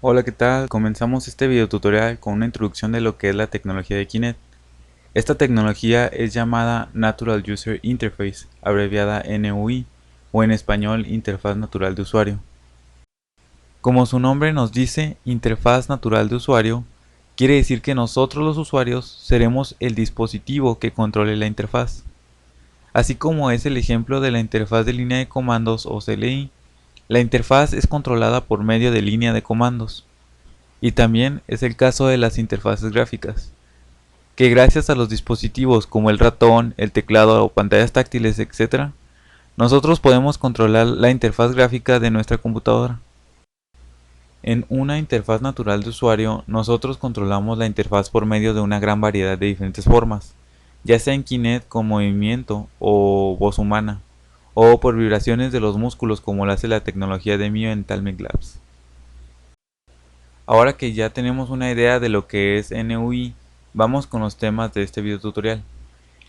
Hola, ¿qué tal? Comenzamos este video tutorial con una introducción de lo que es la tecnología de Kinect. Esta tecnología es llamada Natural User Interface, abreviada NUI, o en español Interfaz Natural de Usuario. Como su nombre nos dice, Interfaz Natural de Usuario, quiere decir que nosotros los usuarios seremos el dispositivo que controle la interfaz. Así como es el ejemplo de la interfaz de línea de comandos o CLI, la interfaz es controlada por medio de línea de comandos. Y también es el caso de las interfaces gráficas, que gracias a los dispositivos como el ratón, el teclado o pantallas táctiles, etc., nosotros podemos controlar la interfaz gráfica de nuestra computadora. En una interfaz natural de usuario, nosotros controlamos la interfaz por medio de una gran variedad de diferentes formas, ya sea en Kinect con movimiento o voz humana, o por vibraciones de los músculos como lo hace la tecnología de Mio en Talmig Labs. Ahora que ya tenemos una idea de lo que es NUI, vamos con los temas de este video tutorial.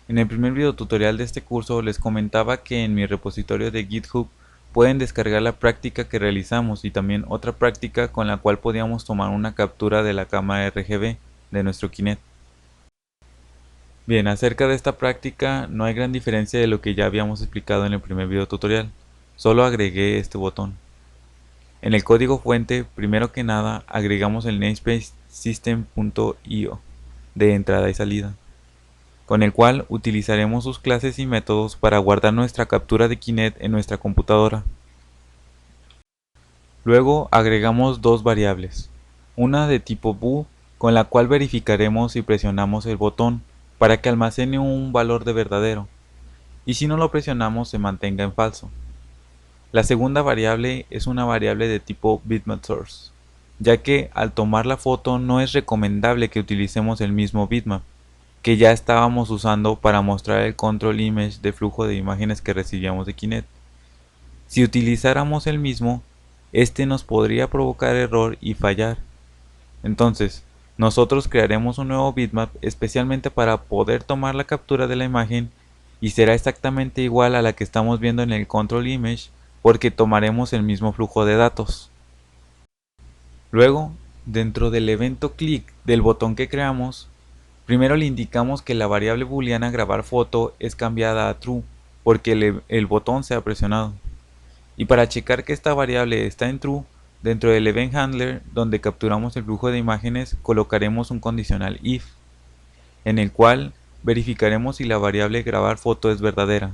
En el primer video tutorial de este curso les comentaba que en mi repositorio de GitHub pueden descargar la práctica que realizamos y también otra práctica con la cual podíamos tomar una captura de la cámara RGB de nuestro Kinect. Bien, acerca de esta práctica no hay gran diferencia de lo que ya habíamos explicado en el primer video tutorial, solo agregué este botón. En el código fuente, primero que nada, agregamos el namespace system.io de entrada y salida, con el cual utilizaremos sus clases y métodos para guardar nuestra captura de Kinect en nuestra computadora. Luego agregamos dos variables, una de tipo bool, con la cual verificaremos si presionamos el botón para que almacene un valor de verdadero, y si no lo presionamos se mantenga en falso. La segunda variable es una variable de tipo bitmap source, ya que al tomar la foto no es recomendable que utilicemos el mismo bitmap que ya estábamos usando para mostrar el control image de flujo de imágenes que recibíamos de Kinect. Si utilizáramos el mismo, este nos podría provocar error y fallar. Entonces, nosotros crearemos un nuevo bitmap especialmente para poder tomar la captura de la imagen y será exactamente igual a la que estamos viendo en el control image porque tomaremos el mismo flujo de datos. Luego, dentro del evento click del botón que creamos, primero le indicamos que la variable booleana grabar foto es cambiada a true porque el botón se ha presionado. Y para checar que esta variable está en true, dentro del event handler donde capturamos el flujo de imágenes colocaremos un condicional if, en el cual verificaremos si la variable grabar foto es verdadera.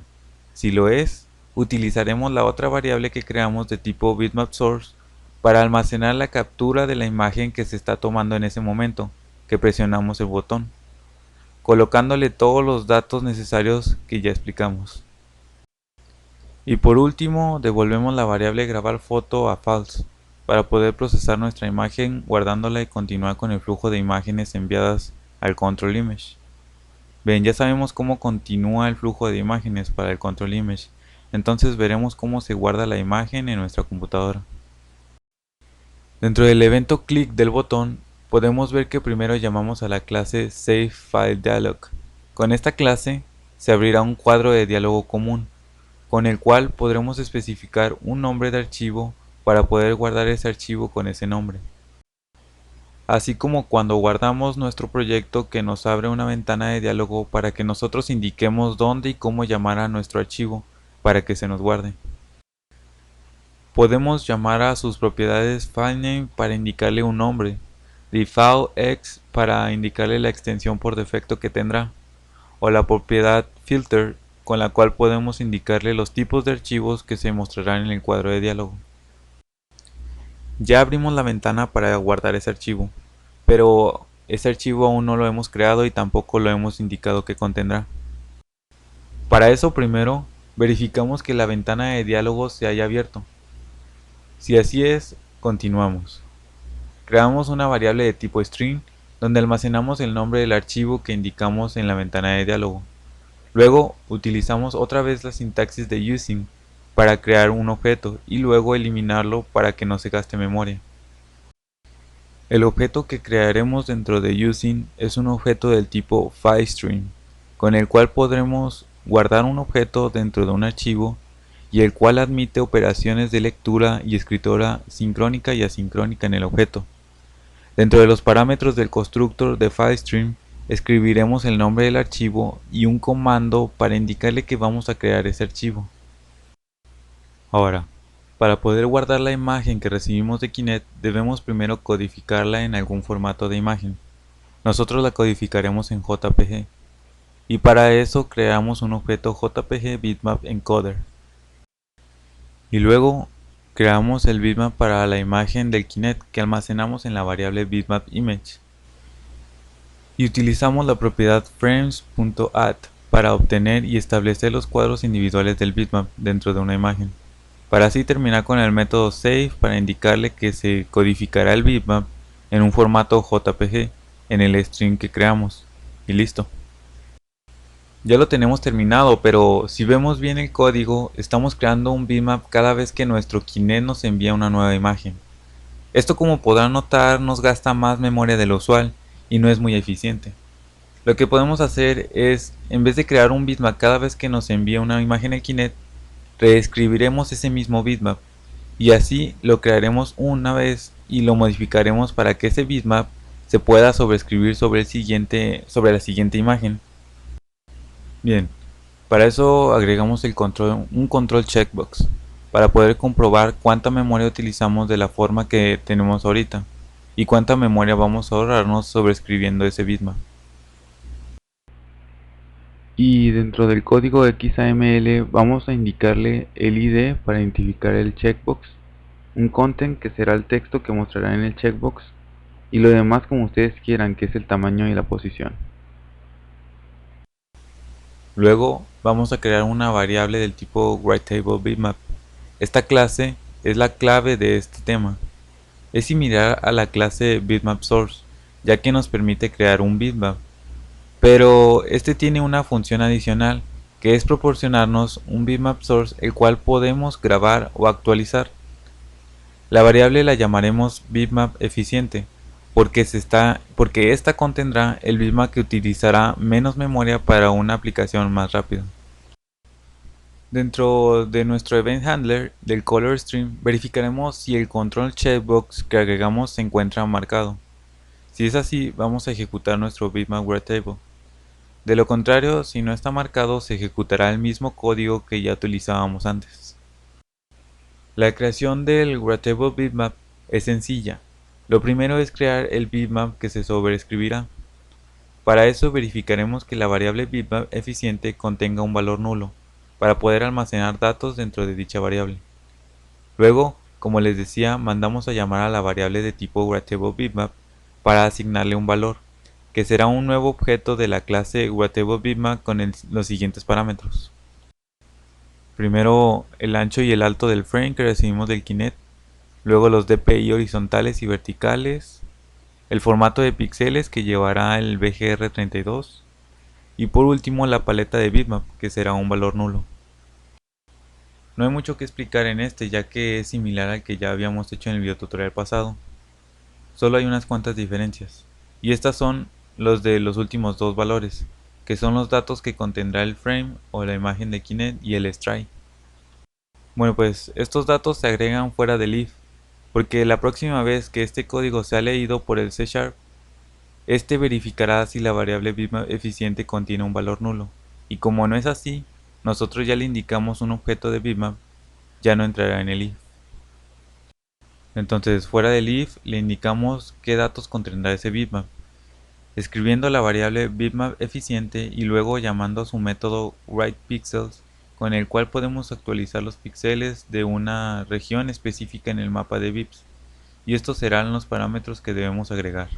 Si lo es, utilizaremos la otra variable que creamos de tipo bitmap source para almacenar la captura de la imagen que se está tomando en ese momento que presionamos el botón, colocándole todos los datos necesarios que ya explicamos. Y por último, devolvemos la variable grabar foto a false para poder procesar nuestra imagen guardándola y continuar con el flujo de imágenes enviadas al control image. Bien, ya sabemos cómo continúa el flujo de imágenes para el control image, entonces veremos cómo se guarda la imagen en nuestra computadora. Dentro del evento click del botón, podemos ver que primero llamamos a la clase SaveFileDialog. Con esta clase se abrirá un cuadro de diálogo común, con el cual podremos especificar un nombre de archivo para poder guardar ese archivo con ese nombre. Así como cuando guardamos nuestro proyecto que nos abre una ventana de diálogo para que nosotros indiquemos dónde y cómo llamar a nuestro archivo para que se nos guarde. Podemos llamar a sus propiedades FileName para indicarle un nombre, defaultx para indicarle la extensión por defecto que tendrá, o la propiedad filter con la cual podemos indicarle los tipos de archivos que se mostrarán en el cuadro de diálogo. Ya abrimos la ventana para guardar ese archivo, pero ese archivo aún no lo hemos creado y tampoco lo hemos indicado que contendrá. Para eso primero verificamos que la ventana de diálogo se haya abierto. Si así es, continuamos. Creamos una variable de tipo string donde almacenamos el nombre del archivo que indicamos en la ventana de diálogo. Luego utilizamos otra vez la sintaxis de using para crear un objeto y luego eliminarlo para que no se gaste memoria. El objeto que crearemos dentro de using es un objeto del tipo FileStream, con el cual podremos guardar un objeto dentro de un archivo y el cual admite operaciones de lectura y escritura sincrónica y asincrónica en el objeto. Dentro de los parámetros del constructor de FileStream, escribiremos el nombre del archivo y un comando para indicarle que vamos a crear ese archivo. Ahora, para poder guardar la imagen que recibimos de Kinect, debemos primero codificarla en algún formato de imagen. Nosotros la codificaremos en JPG, y para eso creamos un objeto JPG Bitmap Encoder. Y luego creamos el bitmap para la imagen del Kinect que almacenamos en la variable bitmap_image. Y utilizamos la propiedad frames.add para obtener y establecer los cuadros individuales del bitmap dentro de una imagen. Para así terminar con el método save para indicarle que se codificará el bitmap en un formato JPG en el string que creamos. Y listo. Ya lo tenemos terminado, pero si vemos bien el código, estamos creando un bitmap cada vez que nuestro Kinect nos envía una nueva imagen. Esto, como podrán notar, nos gasta más memoria de lo usual y no es muy eficiente. Lo que podemos hacer es, en vez de crear un bitmap cada vez que nos envía una imagen el Kinect, reescribiremos ese mismo bitmap y así lo crearemos una vez y lo modificaremos para que ese bitmap se pueda sobreescribir sobre la siguiente imagen. Bien, para eso agregamos un control checkbox para poder comprobar cuánta memoria utilizamos de la forma que tenemos ahorita y cuánta memoria vamos a ahorrarnos sobreescribiendo ese bitmap. Y dentro del código XAML vamos a indicarle el ID para identificar el checkbox, un content que será el texto que mostrará en el checkbox y lo demás como ustedes quieran, que es el tamaño y la posición. Luego vamos a crear una variable del tipo WriteTableBitmap. Esta clase es la clave de este tema. Es similar a la clase BitmapSource, ya que nos permite crear un bitmap, pero este tiene una función adicional que es proporcionarnos un bitmap source el cual podemos grabar o actualizar. La variable la llamaremos bitmap eficiente porque esta contendrá el bitmap que utilizará menos memoria para una aplicación más rápida. Dentro de nuestro event handler del color stream verificaremos si el control checkbox que agregamos se encuentra marcado. Si es así, vamos a ejecutar nuestro bitmap WriteTable. De lo contrario, si no está marcado, se ejecutará el mismo código que ya utilizábamos antes. La creación del WriteTable bitmap es sencilla. Lo primero es crear el bitmap que se sobreescribirá. Para eso verificaremos que la variable bitmap eficiente contenga un valor nulo, para poder almacenar datos dentro de dicha variable. Luego, como les decía, mandamos a llamar a la variable de tipo WriteTableBitmap para asignarle un valor, que será un nuevo objeto de la clase WriteTableBitmap con los siguientes parámetros. Primero, el ancho y el alto del frame que recibimos del Kinect, luego los DPI horizontales y verticales, el formato de píxeles que llevará el BGR32 y por último la paleta de bitmap que será un valor nulo. No hay mucho que explicar en este, ya que es similar al que ya habíamos hecho en el video tutorial pasado. Solo hay unas cuantas diferencias, y estas son los de los últimos dos valores, que son los datos que contendrá el frame o la imagen de Kinect y el stride. Bueno, pues estos datos se agregan fuera del if, porque la próxima vez que este código sea leído por el C#, este verificará si la variable bitmap eficiente contiene un valor nulo, y como no es así, nosotros ya le indicamos un objeto de bitmap, ya no entrará en el if. Entonces, fuera del if le indicamos qué datos contendrá ese bitmap, escribiendo la variable bitmap eficiente y luego llamando a su método writePixels, con el cual podemos actualizar los píxeles de una región específica en el mapa de bips, y estos serán los parámetros que debemos agregar.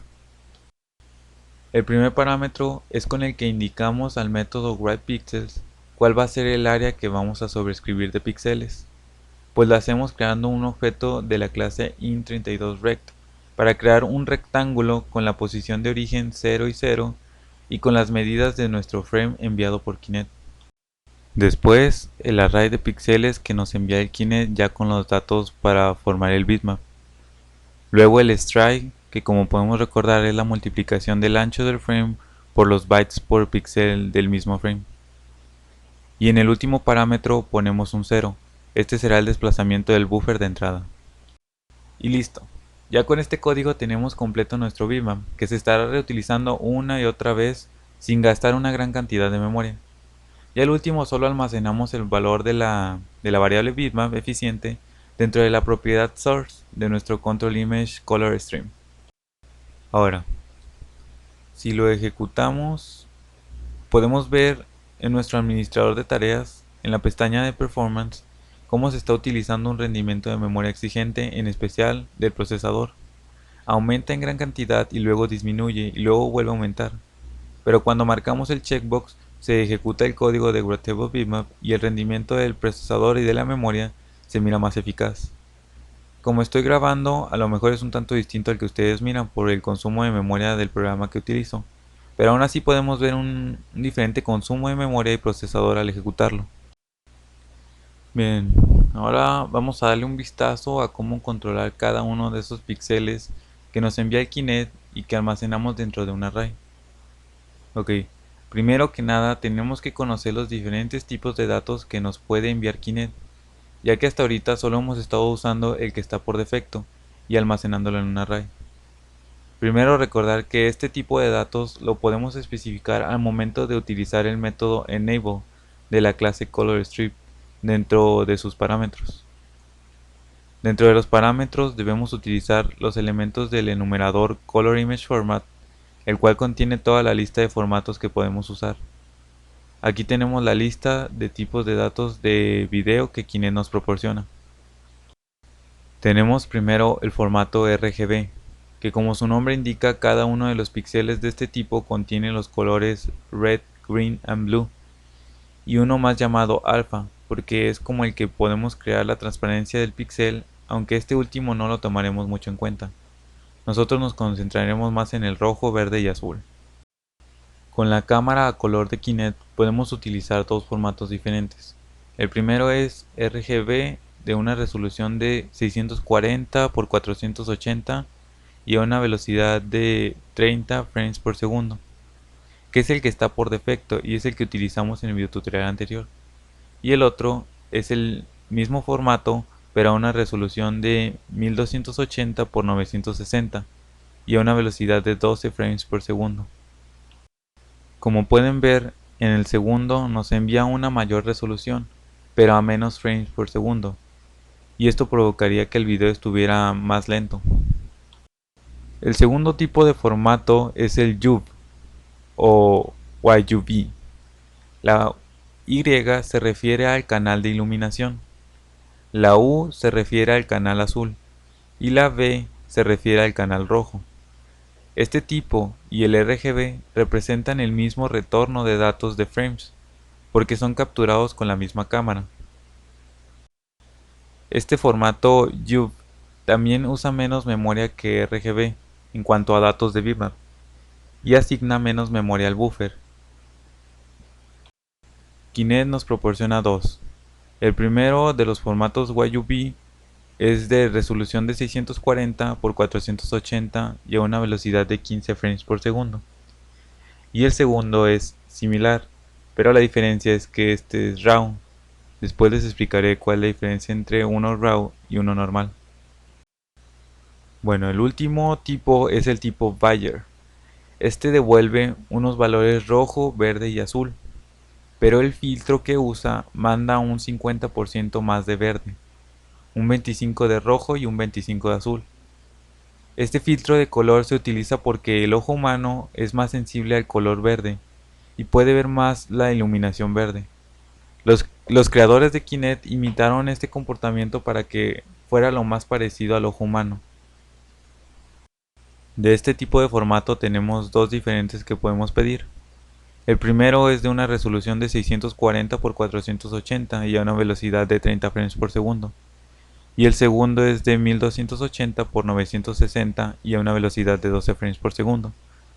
El primer parámetro es con el que indicamos al método writePixels cuál va a ser el área que vamos a sobreescribir de píxeles, pues lo hacemos creando un objeto de la clase int32rect para crear un rectángulo con la posición de origen 0 y 0 y con las medidas de nuestro frame enviado por Kinect. Después, el array de píxeles que nos envía el Kinect ya con los datos para formar el bitmap. Luego el stride, que como podemos recordar es la multiplicación del ancho del frame por los bytes por píxel del mismo frame. Y en el último parámetro ponemos un 0, Este será el desplazamiento del buffer de entrada. Y listo. Ya con este código tenemos completo nuestro bitmap, que se estará reutilizando una y otra vez sin gastar una gran cantidad de memoria. Y al último solo almacenamos el valor de la variable bitmap eficiente dentro de la propiedad source de nuestro control image color stream. Ahora, si lo ejecutamos, podemos ver en nuestro administrador de tareas, en la pestaña de performance, cómo se está utilizando un rendimiento de memoria exigente, en especial del procesador. Aumenta en gran cantidad y luego disminuye y luego vuelve a aumentar. Pero cuando marcamos el checkbox, se ejecuta el código de Gradable Bitmap y el rendimiento del procesador y de la memoria se mira más eficaz. Como estoy grabando, a lo mejor es un tanto distinto al que ustedes miran por el consumo de memoria del programa que utilizo, pero aún así podemos ver un diferente consumo de memoria y procesador al ejecutarlo. Bien, ahora vamos a darle un vistazo a cómo controlar cada uno de esos píxeles que nos envía el Kinect y que almacenamos dentro de un array. Ok, primero que nada tenemos que conocer los diferentes tipos de datos que nos puede enviar Kinect, ya que hasta ahorita solo hemos estado usando el que está por defecto y almacenándolo en un array. Primero recordar que este tipo de datos lo podemos especificar al momento de utilizar el método enable de la clase ColorStrip dentro de sus parámetros. Dentro de los parámetros debemos utilizar los elementos del enumerador ColorImageFormat, el cual contiene toda la lista de formatos que podemos usar. Aquí tenemos la lista de tipos de datos de video que Kinect nos proporciona. Tenemos primero el formato RGB, que como su nombre indica, cada uno de los píxeles de este tipo contiene los colores red, green and blue, y uno más llamado alpha, porque es como el que podemos crear la transparencia del píxel, aunque este último no lo tomaremos mucho en cuenta. Nosotros nos concentraremos más en el rojo, verde y azul. Con la cámara a color de Kinect podemos utilizar dos formatos diferentes. El primero es RGB de una resolución de 640 x 480 y a una velocidad de 30 frames por segundo, que es el que está por defecto y es el que utilizamos en el videotutorial anterior. Y el otro es el mismo formato pero a una resolución de 1280 x 960 y a una velocidad de 12 frames por segundo. Como pueden ver, en el segundo nos envía una mayor resolución, pero a menos frames por segundo, y esto provocaría que el video estuviera más lento. El segundo tipo de formato es el YUV o YUV. La Y se refiere al canal de iluminación, la U se refiere al canal azul y la V se refiere al canal rojo. Este tipo y el RGB representan el mismo retorno de datos de frames, porque son capturados con la misma cámara. Este formato YUV también usa menos memoria que RGB en cuanto a datos de bitmap, y asigna menos memoria al buffer. Kinect nos proporciona dos. El primero de los formatos YUV es de resolución de 640 x 480 y a una velocidad de 15 frames por segundo. Y el segundo es similar, pero la diferencia es que este es RAW. Después les explicaré cuál es la diferencia entre uno RAW y uno normal. Bueno, el último tipo es el tipo Bayer. Este devuelve unos valores rojo, verde y azul, pero el filtro que usa manda un 50% más de verde, un 25% de rojo y un 25% de azul. Este filtro de color se utiliza porque el ojo humano es más sensible al color verde y puede ver más la iluminación verde. Los creadores de Kinect imitaron este comportamiento para que fuera lo más parecido al ojo humano. De este tipo de formato tenemos dos diferentes que podemos pedir. El primero es de una resolución de 640 x 480 y a una velocidad de 30 frames por segundo. Y el segundo es de 1280 x 960 y a una velocidad de 12 frames por segundo,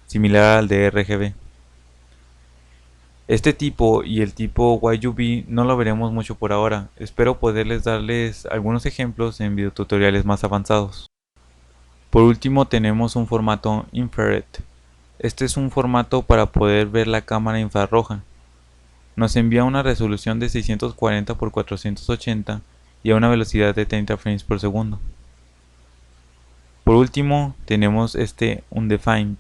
similar al de RGB. Este tipo y el tipo YUV no lo veremos mucho por ahora, espero poderles darles algunos ejemplos en videotutoriales más avanzados. Por último tenemos un formato infrared. Este es un formato para poder ver la cámara infrarroja. Nos envía una resolución de 640 x 480 y a una velocidad de 30 frames por segundo. Por último, tenemos este undefined.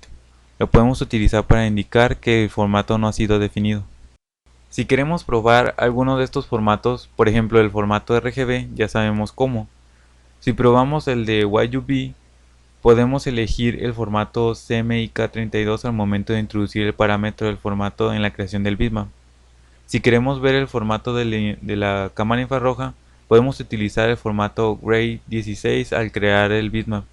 Lo podemos utilizar para indicar que el formato no ha sido definido. Si queremos probar alguno de estos formatos, por ejemplo el formato RGB, ya sabemos cómo. Si probamos el de YUV, podemos elegir el formato CMYK32 al momento de introducir el parámetro del formato en la creación del bitmap. Si queremos ver el formato de la cámara infrarroja, podemos utilizar el formato Gray 16 al crear el bitmap.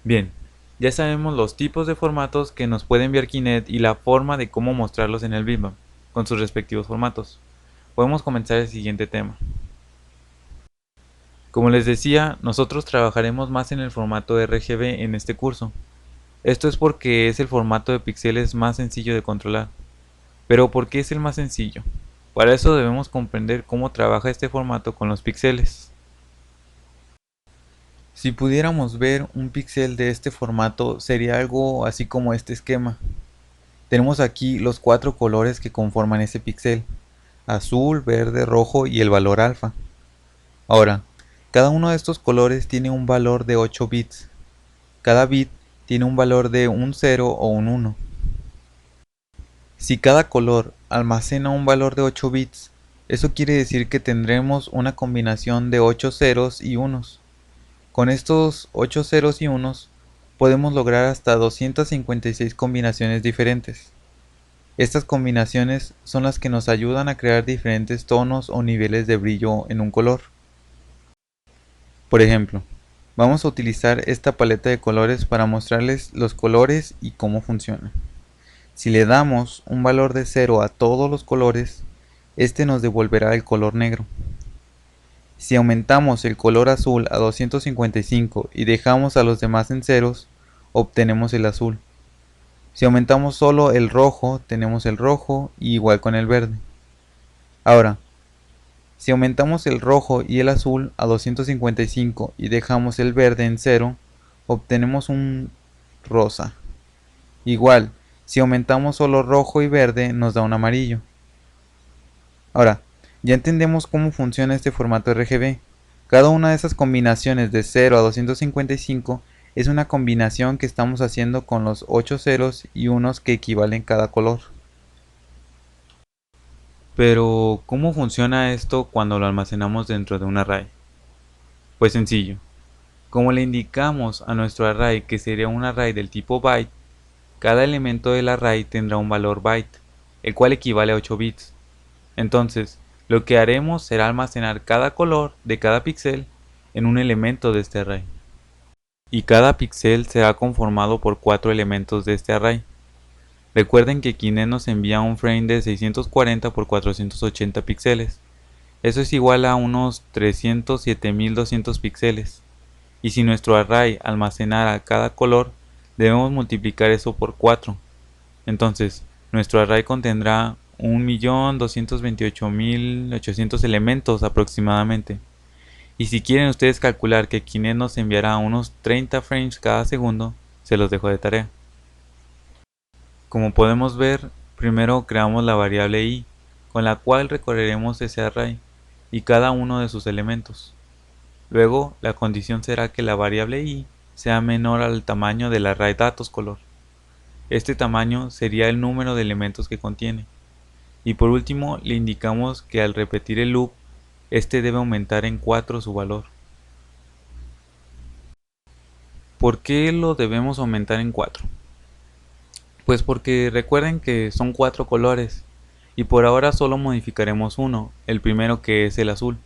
Bien, ya sabemos los tipos de formatos que nos puede enviar Kinect y la forma de cómo mostrarlos en el bitmap, con sus respectivos formatos. Podemos comenzar el siguiente tema. Como les decía, nosotros trabajaremos más en el formato RGB en este curso. Esto es porque es el formato de píxeles más sencillo de controlar. Pero ¿por qué es el más sencillo? Para eso debemos comprender cómo trabaja este formato con los píxeles. Si pudiéramos ver un píxel de este formato, sería algo así como este esquema. Tenemos aquí los 4 colores que conforman ese píxel: azul, verde, rojo y el valor alfa. Ahora, cada uno de estos colores tiene un valor de 8 bits. Cada bit tiene un valor de un 0 o un 1. Si cada color almacena un valor de 8 bits, eso quiere decir que tendremos una combinación de 8 ceros y unos. Con estos 8 ceros y unos podemos lograr hasta 256 combinaciones diferentes. Estas combinaciones son las que nos ayudan a crear diferentes tonos o niveles de brillo en un color. Por ejemplo, vamos a utilizar esta paleta de colores para mostrarles los colores y cómo funciona. Si le damos un valor de 0 a todos los colores, este nos devolverá el color negro. Si aumentamos el color azul a 255 y dejamos a los demás en ceros, obtenemos el azul. Si aumentamos solo el rojo, tenemos el rojo, y igual con el verde. Ahora, si aumentamos el rojo y el azul a 255 y dejamos el verde en 0, obtenemos un rosa. Igual, si aumentamos solo rojo y verde, nos da un amarillo. Ahora, ya entendemos cómo funciona este formato RGB. Cada una de esas combinaciones de 0 a 255 es una combinación que estamos haciendo con los 8 ceros y unos que equivalen cada color. Pero, ¿cómo funciona esto cuando lo almacenamos dentro de un array? Pues sencillo. Como le indicamos a nuestro array que sería un array del tipo byte, cada elemento del array tendrá un valor byte, el cual equivale a 8 bits. Entonces, lo que haremos será almacenar cada color de cada píxel en un elemento de este array. Y cada píxel será conformado por 4 elementos de este array. Recuerden que Kinect nos envía un frame de 640 por 480 píxeles. Eso es igual a unos 307.200 píxeles. Y si nuestro array almacenara cada color, debemos multiplicar eso por 4. Entonces, nuestro array contendrá 1.228.800 elementos aproximadamente. Y si quieren ustedes calcular que Kinect nos enviará unos 30 frames cada segundo, se los dejo de tarea. Como podemos ver, primero creamos la variable i, con la cual recorreremos ese array y cada uno de sus elementos. Luego, la condición será que la variable i sea menor al tamaño del array datos color. Este tamaño sería el número de elementos que contiene. Y por último, le indicamos que al repetir el loop, este debe aumentar en 4 su valor. ¿Por qué lo debemos aumentar en 4? Pues porque recuerden que son 4 colores, y por ahora solo modificaremos uno, el primero, que es el azul.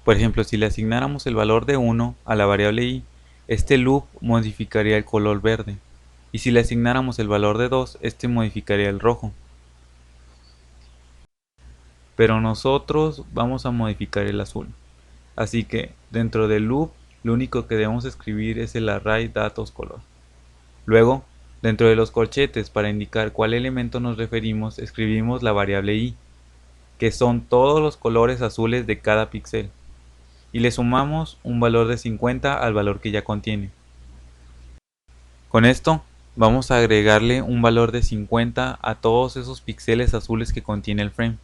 Por ejemplo, si le asignáramos el valor de 1 a la variable i, este loop modificaría el color verde, y si le asignáramos el valor de 2, este modificaría el rojo. Pero nosotros vamos a modificar el azul. Así que dentro del loop lo único que debemos escribir es el array datos color. Luego, dentro de los corchetes, para indicar cuál elemento nos referimos, escribimos la variable i, que son todos los colores azules de cada píxel, y le sumamos un valor de 50 al valor que ya contiene. Con esto vamos a agregarle un valor de 50 a todos esos píxeles azules que contiene el frame.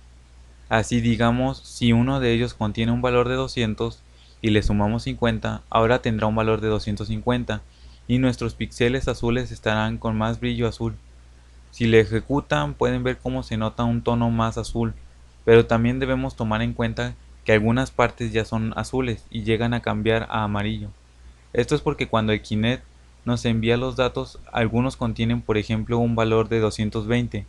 Así digamos, si uno de ellos contiene un valor de 200 y le sumamos 50, ahora tendrá un valor de 250 y nuestros píxeles azules estarán con más brillo azul. Si le ejecutan pueden ver cómo se nota un tono más azul, pero también debemos tomar en cuenta que algunas partes ya son azules y llegan a cambiar a amarillo. Esto es porque cuando el Kinect nos envía los datos, algunos contienen por ejemplo un valor de 220.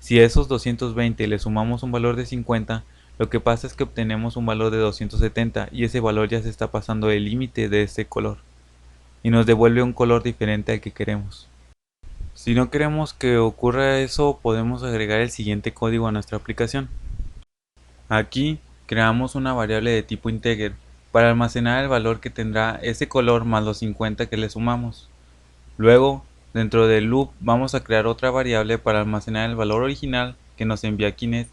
Si a esos 220 le sumamos un valor de 50, lo que pasa es que obtenemos un valor de 270 y ese valor ya se está pasando el límite de este color y nos devuelve un color diferente al que queremos. Si no queremos que ocurra eso, podemos agregar el siguiente código a nuestra aplicación. Aquí creamos una variable de tipo integer para almacenar el valor que tendrá ese color más los 50 que le sumamos. Luego, dentro del loop vamos a crear otra variable para almacenar el valor original que nos envía Kinect.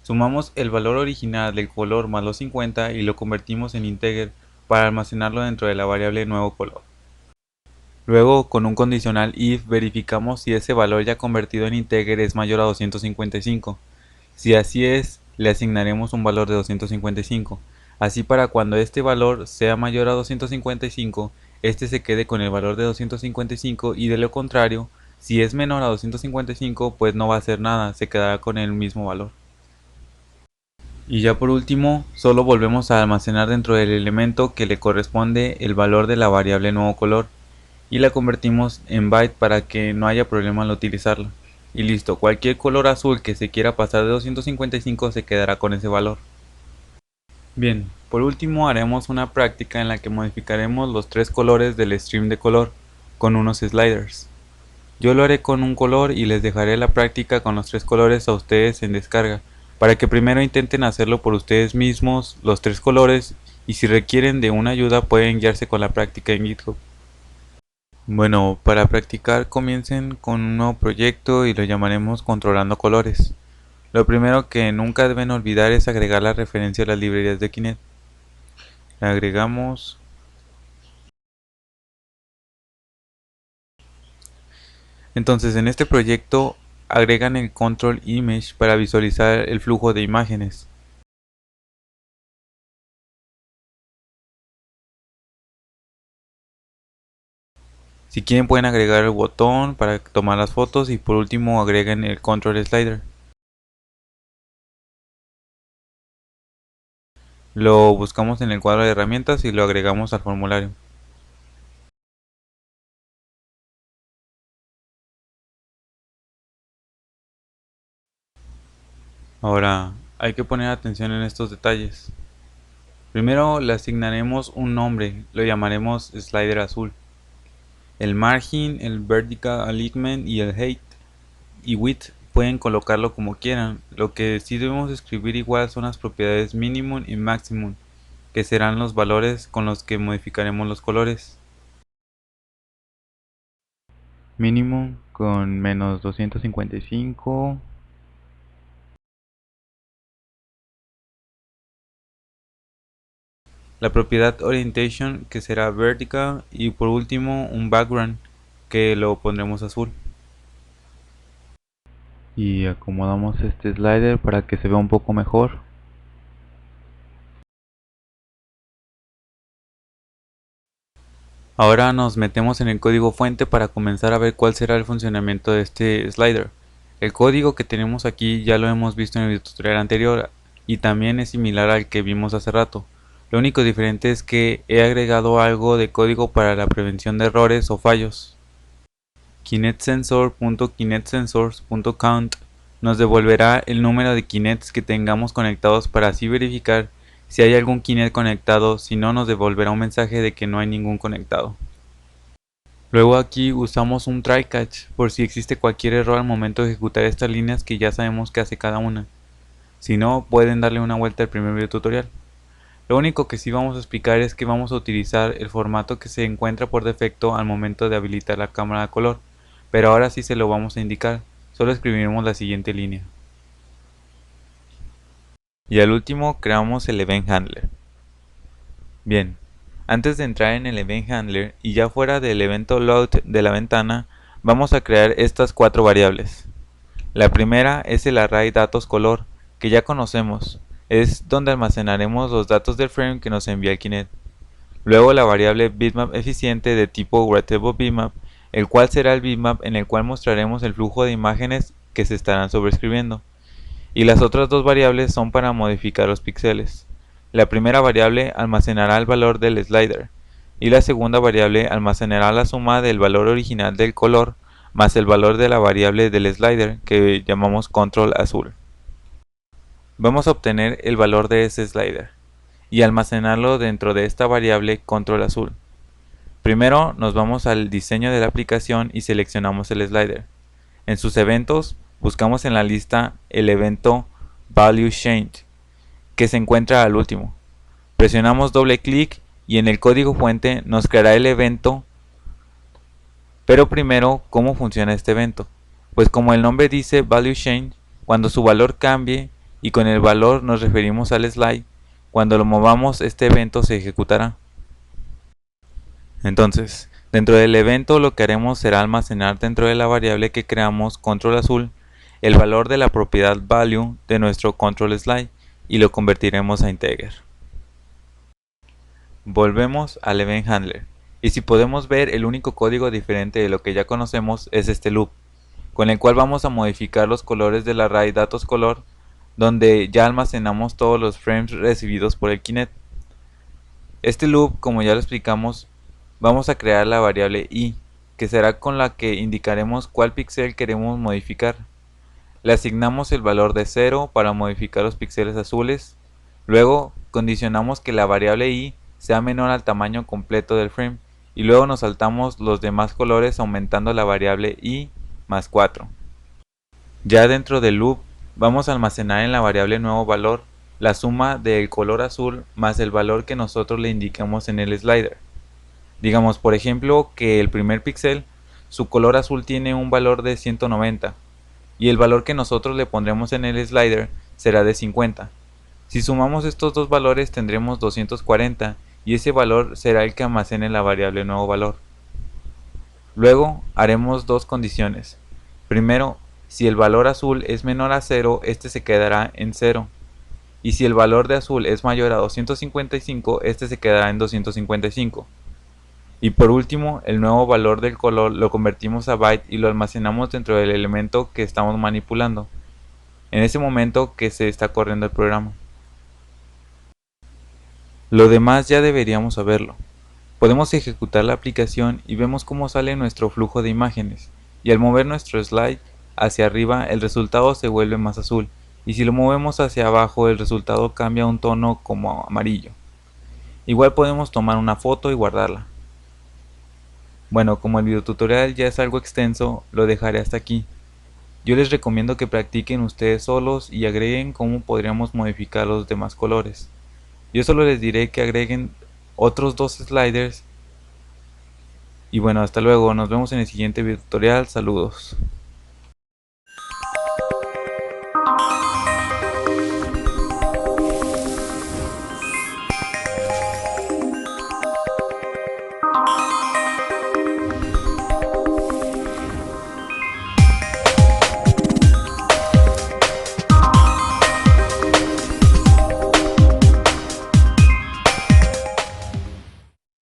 Sumamos el valor original del color más los 50 y lo convertimos en integer para almacenarlo dentro de la variable nuevo color. Luego, con un condicional if verificamos si ese valor ya convertido en integer es mayor a 255. Si así es, le asignaremos un valor de 255. Así para cuando este valor sea mayor a 255, este se quede con el valor de 255 y de lo contrario, si es menor a 255, pues no va a hacer nada, se quedará con el mismo valor. Y ya por último, solo volvemos a almacenar dentro del elemento que le corresponde el valor de la variable nuevo color y la convertimos en byte para que no haya problema al utilizarla. Y listo, cualquier color azul que se quiera pasar de 255 se quedará con ese valor. Bien, por último haremos una práctica en la que modificaremos los tres colores del stream de color con unos sliders. Yo lo haré con un color y les dejaré la práctica con los tres colores a ustedes en descarga, para que primero intenten hacerlo por ustedes mismos los tres colores y si requieren de una ayuda pueden guiarse con la práctica en GitHub. Bueno, para practicar comiencen con un nuevo proyecto y lo llamaremos Controlando Colores. Lo primero que nunca deben olvidar es agregar la referencia a las librerías de Kinect. La agregamos. Entonces en este proyecto agregan el Control Image para visualizar el flujo de imágenes. Si quieren pueden agregar el botón para tomar las fotos y por último agreguen el Control Slider. Lo buscamos en el cuadro de herramientas y lo agregamos al formulario. Ahora, hay que poner atención en estos detalles. Primero le asignaremos un nombre, lo llamaremos slider azul. El margin, el vertical alignment y el height y width pueden colocarlo como quieran. Lo que sí debemos escribir igual son las propiedades minimum y maximum, que serán los valores con los que modificaremos los colores. Minimum con menos 255. La propiedad orientation que será vertical y por último un background que lo pondremos azul. Y acomodamos este slider para que se vea un poco mejor. Ahora nos metemos en el código fuente para comenzar a ver cuál será el funcionamiento de este slider. El código que tenemos aquí ya lo hemos visto en el tutorial anterior y también es similar al que vimos hace rato. Lo único diferente es que he agregado algo de código para la prevención de errores o fallos. KinectSensor.KinectSensors.count nos devolverá el número de Kinects que tengamos conectados para así verificar si hay algún Kinect conectado, si no nos devolverá un mensaje de que no hay ningún conectado. Luego aquí usamos un try catch por si existe cualquier error al momento de ejecutar estas líneas que ya sabemos que hace cada una. Si no, pueden darle una vuelta al primer video tutorial. Lo único que sí vamos a explicar es que vamos a utilizar el formato que se encuentra por defecto al momento de habilitar la cámara de color, pero ahora sí se lo vamos a indicar, solo escribiremos la siguiente línea. Y al último creamos el Event Handler. Bien, antes de entrar en el Event Handler y ya fuera del evento load de la ventana, vamos a crear estas cuatro variables. La primera es el array datos color, que ya conocemos, es donde almacenaremos los datos del frame que nos envía el Kinect. Luego la variable bitmap eficiente de tipo writable bitmap, el cual será el bitmap en el cual mostraremos el flujo de imágenes que se estarán sobreescribiendo. Y las otras dos variables son para modificar los píxeles. La primera variable almacenará el valor del slider y la segunda variable almacenará la suma del valor original del color más el valor de la variable del slider que llamamos control azul. Vamos a obtener el valor de ese slider y almacenarlo dentro de esta variable control azul. Primero nos vamos al diseño de la aplicación y seleccionamos el slider. En sus eventos buscamos en la lista el evento value change que se encuentra al último. Presionamos doble clic y en el código fuente nos creará el evento. Pero primero, ¿cómo funciona este evento? Pues como el nombre dice value change, cuando su valor cambie, y con el valor nos referimos al slide, cuando lo movamos este evento se ejecutará. Entonces, dentro del evento lo que haremos será almacenar dentro de la variable que creamos control azul el valor de la propiedad value de nuestro control slide y lo convertiremos a integer. Volvemos al event handler y si podemos ver, el único código diferente de lo que ya conocemos es este loop, con el cual vamos a modificar los colores del array datos color, donde ya almacenamos todos los frames recibidos por el Kinect. Este loop, como ya lo explicamos, vamos a crear la variable i, que será con la que indicaremos cuál píxel queremos modificar. Le asignamos el valor de 0 para modificar los píxeles azules. Luego condicionamos que la variable i sea menor al tamaño completo del frame y luego nos saltamos los demás colores aumentando la variable i más 4. Ya dentro del loop vamos a almacenar en la variable nuevo valor la suma del color azul más el valor que nosotros le indiquemos en el slider. Digamos por ejemplo que el primer píxel, su color azul tiene un valor de 190 y el valor que nosotros le pondremos en el slider será de 50. Si sumamos estos dos valores tendremos 240 y ese valor será el que almacene la variable nuevo valor. Luego haremos dos condiciones. Primero, si el valor azul es menor a 0, este se quedará en 0. Y si el valor de azul es mayor a 255, este se quedará en 255. Y por último, el nuevo valor del color lo convertimos a byte y lo almacenamos dentro del elemento que estamos manipulando, en ese momento que se está corriendo el programa. Lo demás ya deberíamos saberlo. Podemos ejecutar la aplicación y vemos cómo sale nuestro flujo de imágenes, y al mover nuestro slide hacia arriba el resultado se vuelve más azul, y si lo movemos hacia abajo el resultado cambia a un tono como amarillo. Igual podemos tomar una foto y guardarla. Bueno, como el videotutorial ya es algo extenso, lo dejaré hasta aquí. Yo les recomiendo que practiquen ustedes solos y agreguen cómo podríamos modificar los demás colores. Yo solo les diré que agreguen otros dos sliders. Y bueno, hasta luego, nos vemos en el siguiente video tutorial, saludos.